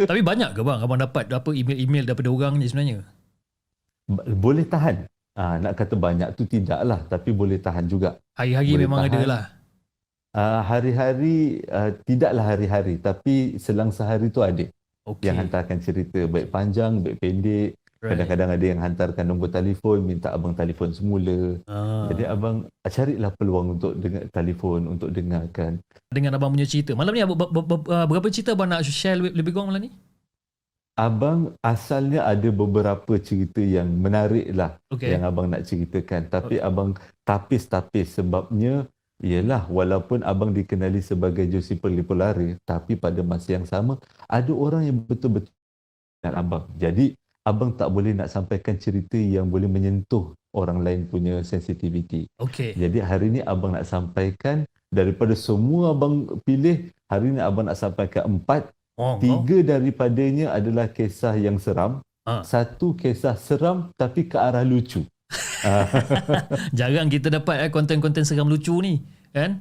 Tapi banyak ke bang abang dapat apa email-email daripada orang ni sebenarnya? Boleh tahan. Nak kata banyak tu tidaklah, tapi boleh tahan juga. Hari-hari Boleh memang ada lah. tahan. Hari-hari, tidaklah hari-hari, tapi selang sehari tu ada yang Okay. hantarkan cerita, baik panjang, baik pendek. Right. Kadang-kadang ada yang hantarkan nombor telefon, minta abang telefon semula. Jadi Ah. abang carilah peluang untuk dengar telefon, untuk dengarkan. Dengan abang punya cerita. Malam ni berapa cerita abang nak share lebih kurang malam ni? Abang asalnya ada beberapa cerita yang menarik lah Okay. yang abang nak ceritakan. Tapi abang tapis-tapis sebabnya ialah walaupun abang dikenali sebagai Josie Perlipolara, tapi pada masa yang sama ada orang yang betul-betul dengan abang. Jadi abang tak boleh nak sampaikan cerita yang boleh menyentuh orang lain punya sensitiviti. Okay. Jadi hari ni abang nak sampaikan daripada semua abang pilih, hari ni abang nak sampaikan 4. Oh, kau? 3 daripadanya adalah kisah yang seram. Ah. Satu kisah seram tapi ke arah lucu. Ah, Jarang kita dapat konten-konten seram lucu ni. Kan?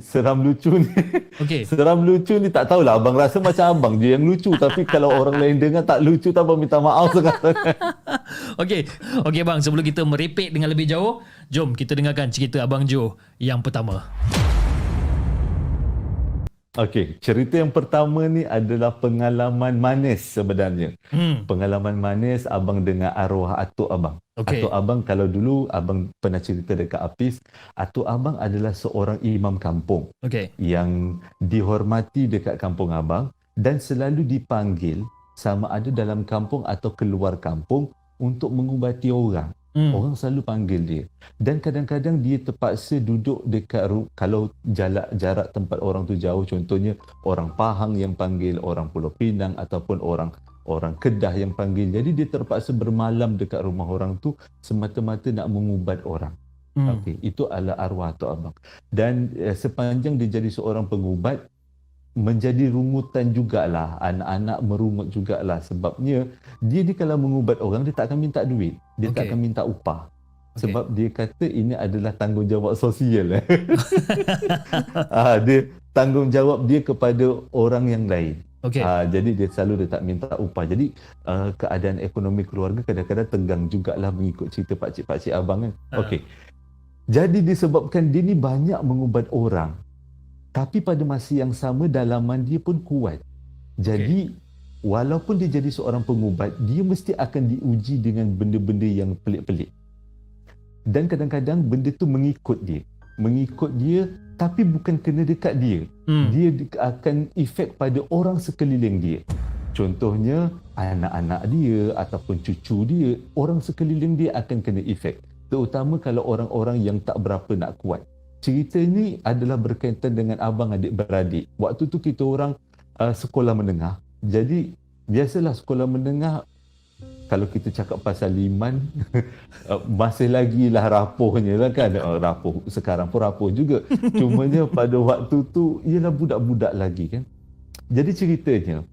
Seram lucu ni. Okay. Seram lucu ni tak tahulah. Abang rasa macam abang je yang lucu. Tapi kalau orang lain dengar tak lucu, tak abang minta maaf sangat-sangat. Okay. Okay bang, sebelum kita merepek dengan lebih jauh, jom kita dengarkan cerita Abang Jo yang pertama. Okey, cerita yang pertama ni adalah pengalaman manis sebenarnya. Hmm. Pengalaman manis abang dengan arwah atuk abang. Okay. Atuk abang, kalau dulu abang pernah cerita dekat Apis, atuk abang adalah seorang imam kampung Okay. yang dihormati dekat kampung abang dan selalu dipanggil sama ada dalam kampung atau keluar kampung untuk mengubati orang. Hmm. Orang selalu panggil dia. Dan kadang-kadang dia terpaksa duduk dekat kalau jarak tempat orang tu jauh, contohnya orang Pahang yang panggil, orang Pulau Pinang ataupun orang Kedah yang panggil. Jadi dia terpaksa bermalam dekat rumah orang tu semata-mata nak mengubat orang. Hmm. Okey, itu adalah arwah atuk abang. Dan sepanjang dia jadi seorang pengubat, menjadi rungutan jugalah, anak-anak merungut jugalah sebabnya dia ni kalau mengubat orang dia tak akan minta duit, dia tak Okay. akan minta upah. Okay. Sebab dia kata ini adalah tanggungjawab sosial. Dia tanggungjawab dia kepada orang yang lain. Okay. Jadi dia selalu dia tak minta upah. Jadi keadaan ekonomi keluarga kadang-kadang tegang jugalah mengikut cerita pakcik-pakcik abang kan. Okey. Jadi disebabkan dia ni banyak mengubat orang, tapi pada masa yang sama dalaman dia pun kuat. Jadi walaupun dia jadi seorang pengubat, dia mesti akan diuji dengan benda-benda yang pelik-pelik. Dan kadang-kadang benda tu mengikut dia. Mengikut dia tapi bukan kena dekat dia. Dia akan efek pada orang sekeliling dia. Contohnya anak-anak dia ataupun cucu dia, orang sekeliling dia akan kena efek. Terutama kalau orang-orang yang tak berapa nak kuat. Cerita ni adalah berkaitan dengan abang adik-beradik. Waktu tu kita orang sekolah menengah. Jadi biasalah sekolah menengah, kalau kita cakap pasal liman, masih lagi lah rapuhnya lah kan. Rapuh, sekarang pun rapuh juga. Cumanya pada waktu tu, ialah budak-budak lagi kan. Jadi ceritanya,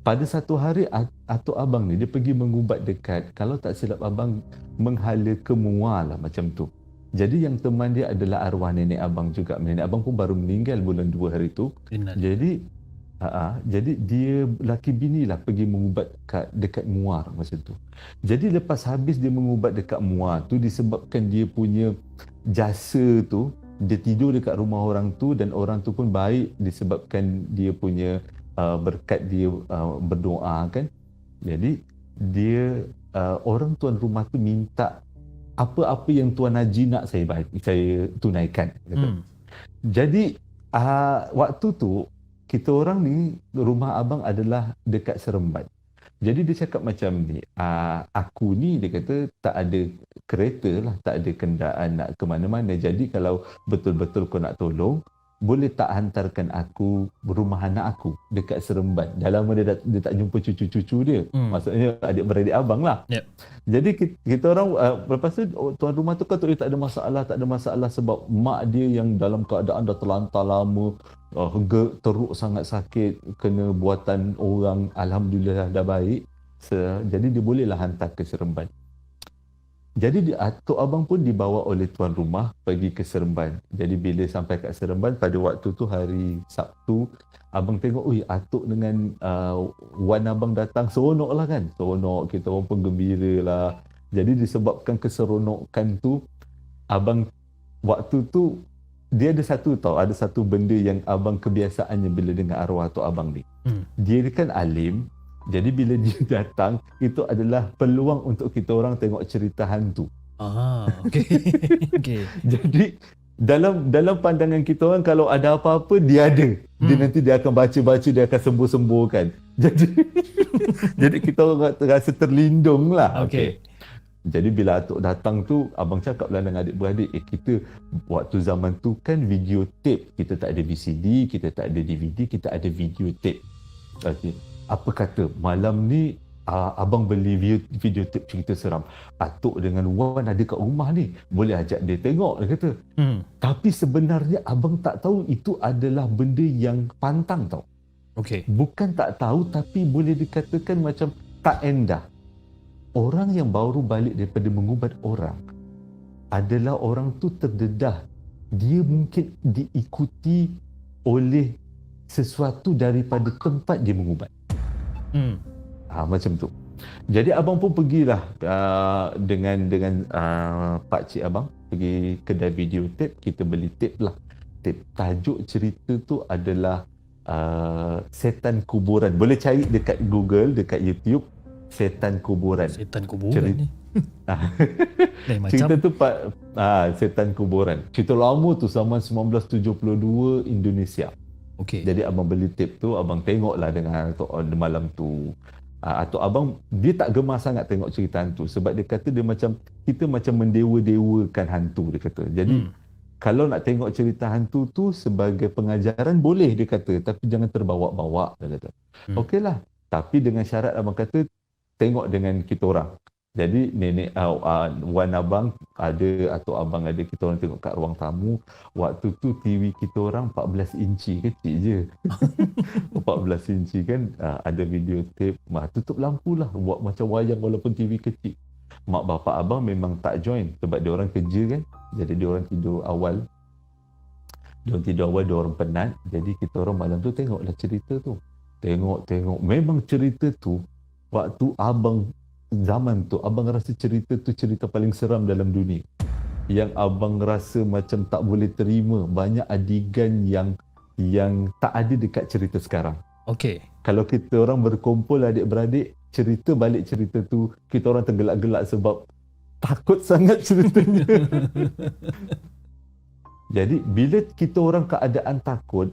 pada satu hari atuk abang ni, dia pergi mengubat dekat, kalau tak silap abang, Menghala Kemua lah macam tu. Jadi yang teman dia adalah arwah nenek abang juga. Nenek abang pun baru meninggal bulan 2 hari tu. Jadi jadi dia laki bini lah pergi mengubat dekat Muar masa tu. Jadi lepas habis dia mengubat dekat Muar tu, disebabkan dia punya jasa tu, dia tidur dekat rumah orang tu dan orang tu pun baik disebabkan dia punya berkat dia berdoa kan. Jadi dia orang tuan rumah tu minta apa-apa yang Tuan Haji nak saya tunaikan. Jadi waktu tu kita orang ni, rumah abang adalah dekat Seremban. Jadi dia cakap macam ni, aku ni dia kata tak ada kereta lah, tak ada kenderaan nak ke mana-mana. Jadi kalau betul-betul kau nak tolong, boleh tak hantarkan aku rumah anak aku dekat Seremban. Dah lama dia tak jumpa cucu-cucu dia. Maksudnya adik-beradik abang lah. Yep. Jadi kita orang lepas tu tuan rumah tu kata tak ada masalah sebab mak dia yang dalam keadaan dah terlantar lama, teruk sangat sakit, kena buatan orang, alhamdulillah dah baik. Jadi dia bolehlah hantar ke Seremban. Jadi atuk abang pun dibawa oleh tuan rumah pergi ke Seremban. Jadi bila sampai kat Seremban pada waktu tu hari Sabtu, abang tengok, ui atuk dengan wan abang datang, seronok lah kan. Seronok, kita orang pun gembira lah. Jadi disebabkan keseronokan tu, abang waktu tu dia ada satu benda yang abang kebiasaannya bila dengar arwah atuk abang ni. Dia kan alim. Jadi bila dia datang, itu adalah peluang untuk kita orang tengok cerita hantu. Okey. Okey. Jadi dalam pandangan kita orang, kalau ada apa-apa dia ada. Nanti dia akan baca-baca, dia akan sembuh-sembuhkan. Jadi kita orang rasa terlindung lah. Okey. Jadi bila atuk datang tu, abang cakap lah dengan adik-beradik, kita waktu zaman tu kan video tape, kita tak ada VCD, kita tak ada DVD, kita ada video tape. Okay. Apa kata malam ni abang beli video tape cerita seram. Atuk dengan Wan ada kat rumah ni, boleh ajak dia tengok, dia kata. Tapi sebenarnya abang tak tahu itu adalah benda yang pantang tau. Okey. Bukan tak tahu, tapi boleh dikatakan macam tak endah. Orang yang baru balik daripada mengubat orang adalah orang tu terdedah. Dia mungkin diikuti oleh sesuatu daripada tempat dia mengubat. Macam tu. Jadi abang pun pergilah dengan pakcik abang pergi kedai video tape. Kita beli tape lah. Tape. Tajuk cerita tu adalah Setan Kuburan. Boleh cari dekat Google, dekat YouTube, Setan Kuburan. Setan kuburan ni. Cerita tu Setan Kuburan. Cerita lama tu zaman 1972 Indonesia. Okey. Jadi abang beli tape tu, abang tengoklah dengan malam tu. Atuk abang dia tak gemar sangat tengok cerita hantu sebab dia kata dia macam kita macam mendewa-dewakan hantu, dia kata. Jadi kalau nak tengok cerita hantu tu sebagai pengajaran boleh, dia kata, tapi jangan terbawa-bawa, dia kata. Okeylah, tapi dengan syarat abang kata tengok dengan kita orang. Jadi nenek wan abang ada, atuk abang ada, kita orang tengok kat ruang tamu. Waktu tu TV kita orang 14 inci, kecil je. 14 inci kan, ada video tape. Tutup lampu lah, buat macam wayang walaupun TV kecil. Mak bapak abang memang tak join sebab dia orang kerja kan. Jadi dia orang tidur awal. Dia orang penat. Jadi kita orang malam tu tengoklah cerita tu. Tengok. Memang cerita tu waktu abang zaman tu, abang rasa cerita tu cerita paling seram dalam dunia. Yang abang rasa macam tak boleh terima. Banyak adegan yang tak ada dekat cerita sekarang. Okey. Kalau kita orang berkumpul adik-beradik, cerita balik cerita tu, kita orang tergelak-gelak sebab takut sangat ceritanya. Jadi bila kita orang keadaan takut,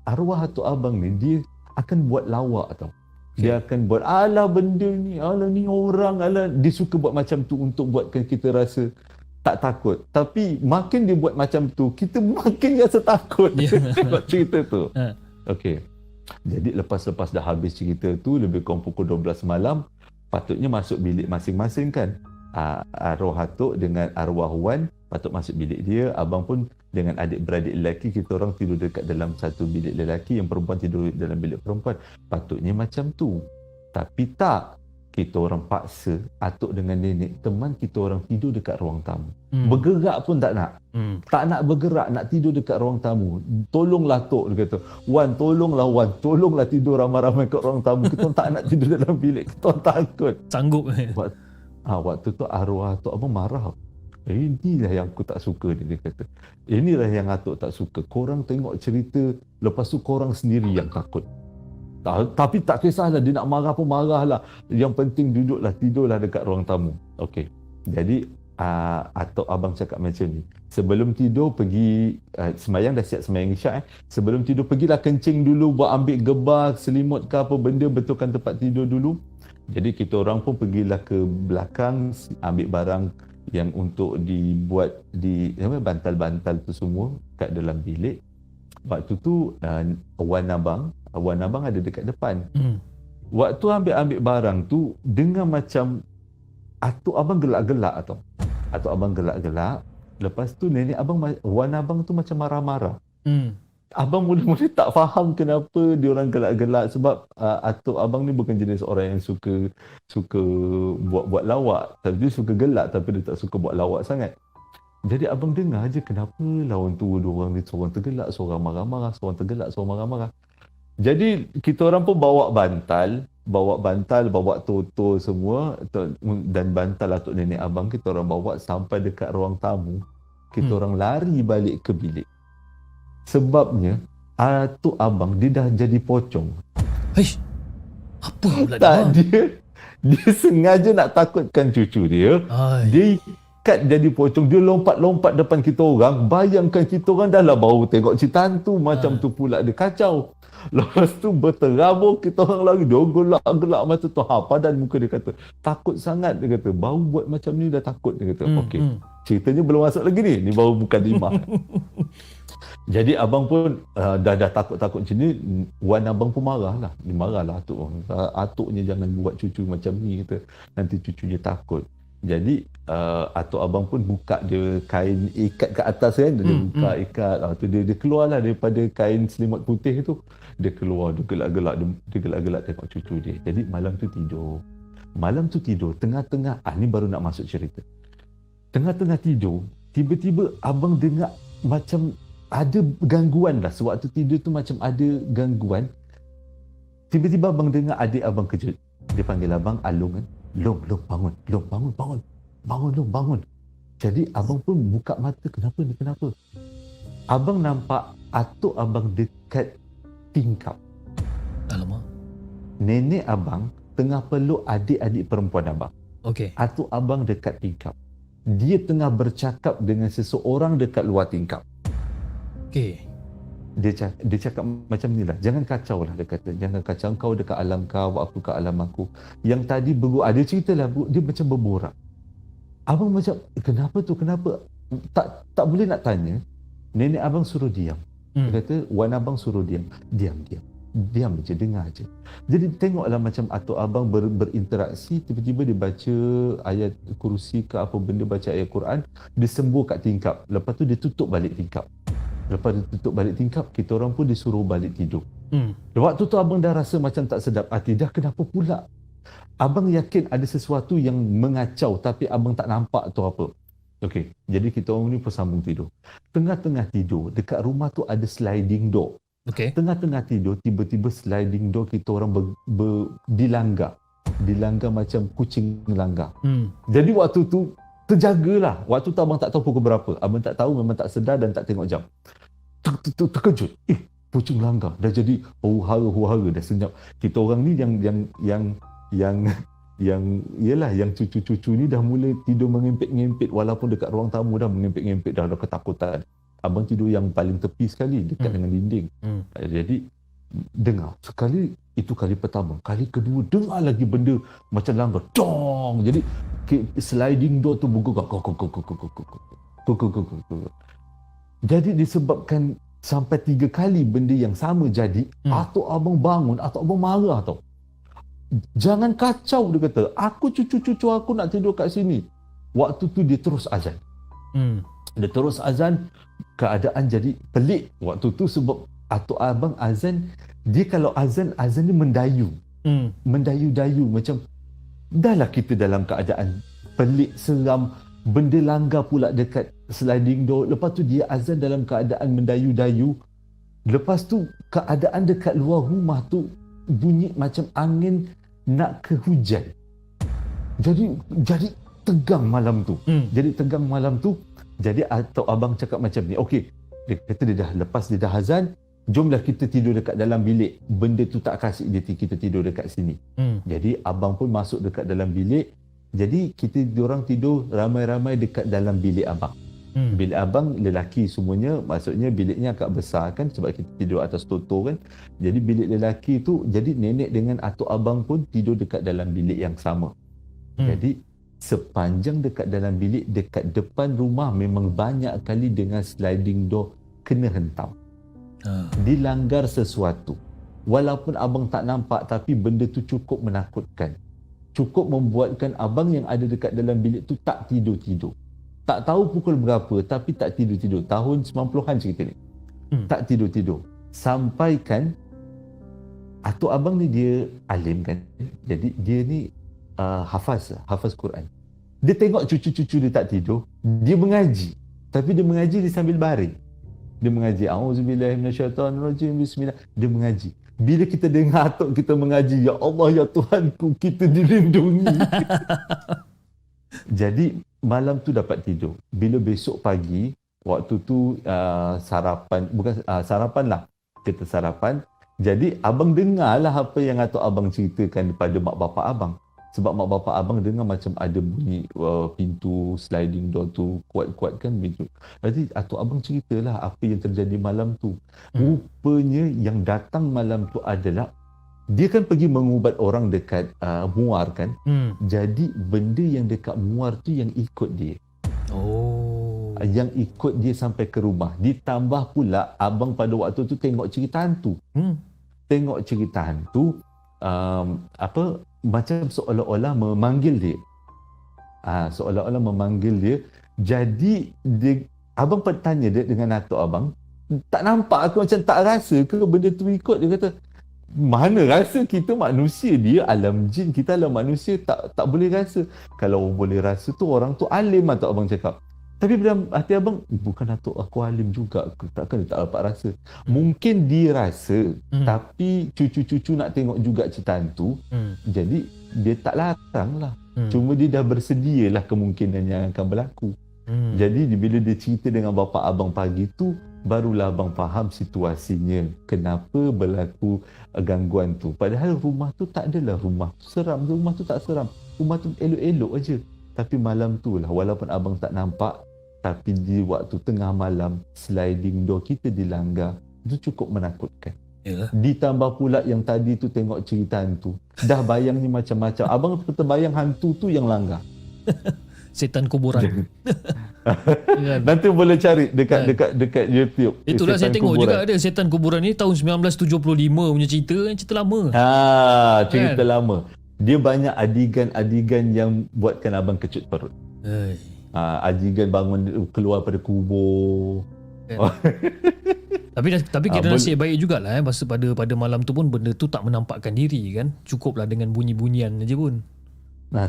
arwah atuk abang ni dia akan buat lawak tau. Dia akan buat alah benda ni, alah ni orang, alah, dia suka buat macam tu untuk buatkan kita rasa tak takut. Tapi makin dia buat macam tu, kita makin rasa takut tengok cerita tu. Okey. Jadi lepas dah habis cerita tu, lebih kurang pukul 12 malam, patutnya masuk bilik masing-masing kan. Arwah atuk dengan arwah wan patut masuk bilik dia. Abang pun dengan adik-beradik lelaki, kita orang tidur dekat dalam satu bilik lelaki, yang perempuan tidur dalam bilik perempuan. Patutnya macam tu. Tapi tak. Kita orang paksa atuk dengan nenek, teman kita orang tidur dekat ruang tamu. Bergerak pun tak nak. Tak nak bergerak, nak tidur dekat ruang tamu. Tolonglah tok, dia kata. Wan, tolonglah tidur ramai-ramai kat ruang tamu. Kita orang tak nak tidur dalam bilik. Kita orang takut. Sanggup. Waktu tu arwah atuk abang marah. Inilah yang aku tak suka, dia kata. Inilah yang atuk tak suka. Korang tengok cerita, lepas tu korang sendiri yang takut. Tapi tak kisahlah, dia nak marah pun marahlah. Yang penting tidurlah dekat ruang tamu. Okey. Jadi atuk abang cakap macam ni. Sebelum tidur pergi semayang, dah siap semayang isyak. Sebelum tidur pergilah kencing dulu, buat ambil gebar, selimut ke apa benda, betulkan tempat tidur dulu. Jadi kita orang pun pergilah ke belakang, ambil barang yang untuk dibuat di bantal-bantal tu semua kat dalam bilik. Waktu tu wan abang ada dekat depan. Waktu ambil barang tu, dengar macam atuk abang gelak-gelak tau. Atuk abang gelak-gelak. Lepas tu nenek abang, wan abang tu macam marah-marah. abang mula-mula tak faham kenapa diorang gelak-gelak sebab atuk abang ni bukan jenis orang yang suka buat-buat lawak. Tapi dia suka gelak tapi dia tak suka buat lawak sangat. Jadi abang dengar je kenapa lawan tu dua orang ni seorang tergelak, seorang marah-marah, seorang tergelak, seorang marah-marah. Jadi kita orang pun bawa bantal, bawa toto semua dan bantal atuk nenek abang kita orang bawa sampai dekat ruang tamu. Kita orang lari balik ke bilik. Sebabnya atuk abang dia dah jadi pocong. Hei, apa pula Tak, dia? dia sengaja nak takutkan cucu dia. Ai. Dia ikat jadi pocong, dia lompat-lompat depan kita orang. Bayangkan kita orang dah lah baru tengok cerita hantu macam tu pula dia kacau. Lepas tu berterabur kita orang lari, dia gelak-gelak masa tu. Padan muka dia kata, takut sangat dia kata. Baru buat macam ni dah takut dia kata. Okey. Ceritanya belum masuk lagi ni baru bukan 5. Jadi abang pun dah takut-takut macam ni. Wan abang pun marah lah. Dia marah lah atuk. Atuknya jangan buat cucu macam ni kata. Nanti cucunya takut. Jadi atuk abang pun buka dia kain ikat kat atas kan. Dia buka ikat. Tu dia keluar lah daripada kain selimut putih tu. Dia keluar, dia gelak-gelak tengok cucu dia. Jadi malam tu tidur. Tengah-tengah, ni baru nak masuk cerita. Tengah-tengah tidur, tiba-tiba abang dengar macam ada gangguan lah. Sewaktu tidur tu macam ada gangguan. Tiba-tiba abang dengar adik abang kejut. Dia panggil abang, Alung kan. Long, bangun. Long, bangun. Bangun. Jadi abang pun buka mata, kenapa? Abang nampak atuk abang dekat tingkap. Alamak. Nenek abang tengah peluk adik-adik perempuan abang. Okey. Atuk abang dekat tingkap. Dia tengah bercakap dengan seseorang dekat luar tingkap. Okey. Dia cakap macam ni lah. Jangan kacau lah dia kata. Jangan kacau, kau dekat alam kau, aku kat alam aku. Yang tadi dia cerita lah, dia macam berborak. Abang macam, kenapa? Tak boleh nak tanya. Nenek abang suruh diam. Dia kata, wan abang suruh diam. Diam je, dengar je. Jadi tengoklah macam atuk abang berinteraksi, tiba-tiba dia baca ayat kursi ke apa benda, baca ayat Quran, dia sembuh kat tingkap. Lepas tu dia tutup balik tingkap. Lepas dia tutup balik tingkap, kita orang pun disuruh balik tidur. Waktu tu abang dah rasa macam tak sedap hati. Dah kenapa pula? Abang yakin ada sesuatu yang mengacau tapi abang tak nampak tu apa. Okey, jadi kita orang ni pun sambung tidur. Tengah-tengah tidur, dekat rumah tu ada sliding door. Okey. Tengah-tengah tidur, tiba-tiba sliding door kita orang dilanggar. Dilanggar macam kucing langgar. Jadi waktu tu, terjagalah. Waktu tu abang tak tahu pukul berapa. Abang tak tahu, memang tak sedar dan tak tengok jam. Terkejut. Kucing langgar. Dah jadi huru-hara, dah senyap. Kita orang ni yang cucu-cucu ni dah mula tidur mengempit-ngempit walaupun dekat ruang tamu dah mengempit-ngempit dah ketakutan. Abang tidur yang paling tepi sekali dekat dengan dinding. Jadi dengar sekali, itu kali pertama. Kali kedua dengar lagi benda macam langgar. Dong. Jadi sliding door tu bergerak. Jadi disebabkan sampai 3 kali benda yang sama jadi, atuk abang bangun, atuk abang marah tau. Jangan kacau, dia kata. Aku cucu-cucu aku nak tidur kat sini. Waktu tu dia terus azan. Dia terus azan, keadaan jadi pelik. Waktu tu sebab atuk abang azan, dia kalau azan ni mendayu. Mendayu-dayu macam, dahlah kita dalam keadaan pelik, seram, benda langgar pula dekat sliding door. Lepas tu dia azan dalam keadaan mendayu-dayu. Lepas tu keadaan dekat luar rumah tu bunyi macam angin nak ke hujan. Jadi tegang malam tu. Jadi atuk abang cakap macam ni. Okey, dia kata dia dah azan, jomlah kita tidur dekat dalam bilik. Benda tu tak kasih kita tidur dekat sini. Jadi abang pun masuk dekat dalam bilik. Jadi diorang tidur ramai-ramai dekat dalam bilik abang. Bilik abang lelaki semuanya, maksudnya biliknya agak besar kan sebab kita tidur atas toto kan. Jadi bilik lelaki tu, jadi nenek dengan atuk abang pun tidur dekat dalam bilik yang sama. Jadi sepanjang dekat dalam bilik, dekat depan rumah memang banyak kali dengan sliding door kena hentam. Dilanggar sesuatu. Walaupun abang tak nampak, tapi benda tu cukup menakutkan. Cukup membuatkan abang yang ada dekat dalam bilik tu tak tidur-tidur. Tak tahu pukul berapa, tapi tak tidur-tidur. Tahun 90-an cerita ni. Tak tidur-tidur. Sampai kan atuk abang ni dia alim kan. Jadi dia ni hafaz Quran. Dia tengok cucu-cucu dia tak tidur, dia mengaji. Tapi dia mengaji dia sambil baring. Dia mengaji auzubillahi minasyaitonirrajim bismillah. Dia mengaji. Bila kita dengar atuk kita mengaji, ya Allah ya Tuhanku, kita dilindungi. Jadi malam tu dapat tidur. Bila besok pagi, waktu tu sarapan, bukan sarapan lah. Kita sarapan. Jadi abang dengarlah apa yang atuk abang ceritakan daripada mak bapak abang. Sebab mak bapak abang dengar macam ada bunyi pintu sliding door tu kuat-kuat kan pintu. Jadi atuk abang ceritalah apa yang terjadi malam tu. Rupanya yang datang malam tu adalah dia kan pergi mengubat orang dekat Muar kan. Jadi benda yang dekat Muar tu yang ikut dia. Yang ikut dia sampai ke rumah. Ditambah pula abang pada waktu tu tengok cerita hantu. Tengok cerita hantu macam seolah-olah memanggil dia. Seolah-olah memanggil dia. Jadi abang bertanya dia dengan atuk abang, tak nampak ke macam tak rasa ke benda tu ikut? Dia kata, mana rasa, kita manusia, dia alam jin, kita alam manusia, tak boleh rasa. Kalau boleh rasa tu orang tu alim, atuk abang cakap. Tapi dalam hati abang, bukan atuk aku alim juga, takkan dia tak dapat rasa. Mungkin dia rasa, tapi cucu-cucu nak tengok juga cerita hantu, jadi dia tak larang lah. Cuma dia dah bersedia lah kemungkinan yang akan berlaku. Jadi bila dia cerita dengan bapa abang pagi tu, barulah abang faham situasinya, kenapa berlaku gangguan tu. Padahal rumah tu tak adalah rumah seram, rumah tu tak seram, rumah tu elok-elok aja. Tapi malam tu lah, walaupun abang tak nampak, tapi di waktu tengah malam sliding door kita dilanggar, itu cukup menakutkan. Ditambah pula yang tadi tu tengok cerita hantu, dah bayang ni macam-macam. Abang terbayang hantu tu yang langgar. Setan kuburan. Nanti boleh cari dekat YouTube. Itulah saya tengok kuburan. Juga ada setan kuburan ni tahun 1975 punya cerita lama. Cerita lama. Dia banyak adegan yang buatkan abang kecut perut. Adegan bangun keluar pada kubur. Tapi kira nasib baik jugalah masa pada malam tu pun benda tu tak menampakkan diri kan. Cukuplah dengan bunyi-bunyian aja pun.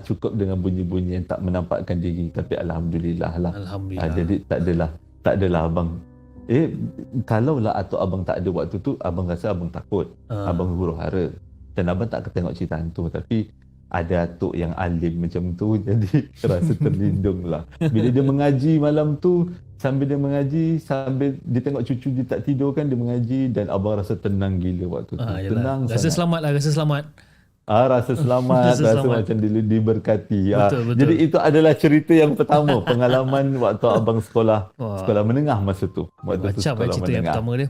Cukup dengan bunyi-bunyian tak menampakkan diri, tapi alhamdulillah lah. Jadi tak adalah abang. Kalaulah atuk abang tak ada waktu tu, abang rasa abang takut. Abang huru-hara. Dan abang tak tengok cerita hantu, tapi ada atuk yang alim macam tu, jadi rasa terlindung lah. Bila dia mengaji malam tu, sambil dia mengaji, sambil dia tengok cucu dia tak tidur kan, dia mengaji, dan abang rasa tenang gila waktu tu. Tenang rasa sangat. Rasa selamat. Rasa selamat, rasa macam diberkati. Betul. Jadi itu adalah cerita yang pertama, pengalaman waktu abang sekolah menengah masa tu. Waktu tu sekolah cerita menengah. Yang pertama dia.